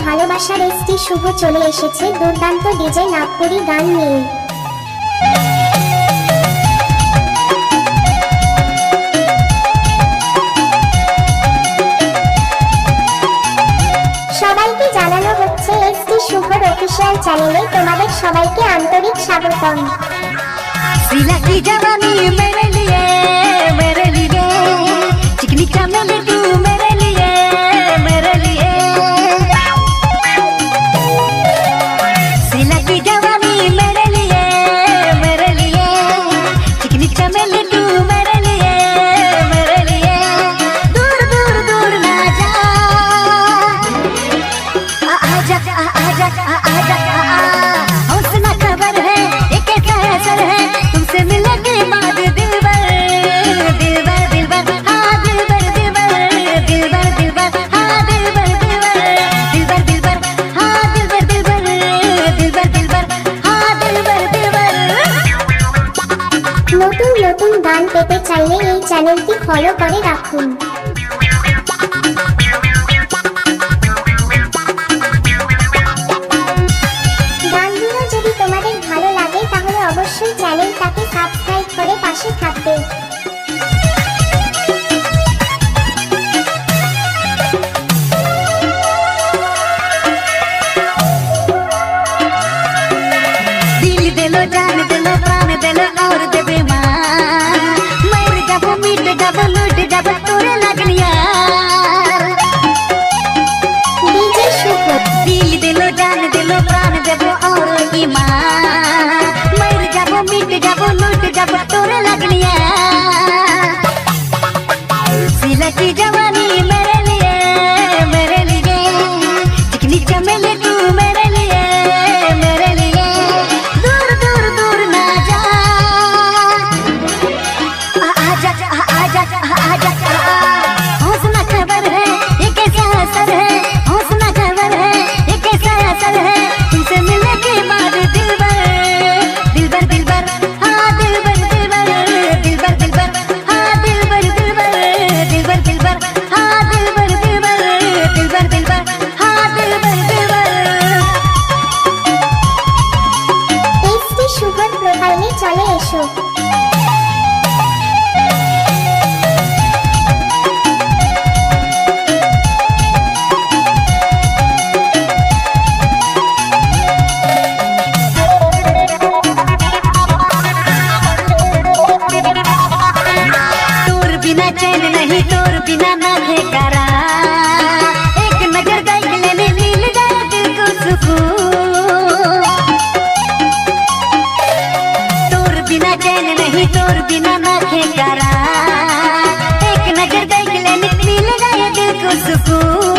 ভালোবাসার এসটি শুভ চলে এসেছে দুর্দান্ত ডিজে নাগপুরি গান নিয়ে। সবাইকে জানানো হচ্ছে এসটি শুভর অফিসিয়াল চ্যানেলে তোমাদের সবাইকে আন্তরিক স্বাগতম। सिला की जवानी मेरे लिए चिकनी चमेली तू मेरे लिए सिला की जवानी मेरे लिए चिकनी चमेली तू मेरे लिए दूर दूर दूर ना जा आजा आजा आजा हौसला खबर है एक कैसा असर है तुमसे मिलने के बाद दिलबर दिलबर दिलबर हाँ दिलबर दिलबर दिलबर दिलबर हाँ दिलबर दिलबर दिलबर दिलबर हाँ दिलबर दिलबर दिलबर दिलबर हाँ दिलबर दिलबर। নতুন নতুন গান পেতে চাইলে এই চ্যানেলটি ফলো করে রাখুন। গানগুলো যদি তোমাদের ভালো লাগে তাহলে অবশ্যই চ্যানেলটাকে সাবস্ক্রাইব করে পাশে থাকবে। दिल दिलो जान दिलो प्राण दिलो और देवे माँ मर जब मिट जब लुट जब तोरे लगनिया ডিজে শুভ दिल दिलो जान दिलो प्राण देवो और ईमान मर जब मिट जब लुट जब तोरे लगनिया सिला की जवानी मेरे लिए चिकनी चमेली तू मेरे लिए दूर दूर दूर ना जा आजा आजा आजा हौसला खबर है ये कैसा असर है हौसला खबर है ये कैसा असर है तुमसे मिलने के बाद दिलबर दिलबर दिलबर हाँ दिलबर दिलबर दिलबर दिलबर हाँ दिलबर दिलबर दिलबर दिलबर हाँ दिलबर दिलबर दिलबर दिलबर हाँ दिलबर दिलबर। এসটি শুভর প্রোফাইলে চলে এসো। तोर बिना चैन नहीं तोर बिना ना है करा एक नजर देख लेने मिल जाए दिल को सुकून तोर बिना चैन नहीं तोर बिना ना है करा एक नजर देख लेने मिल जाए दिल को सुकून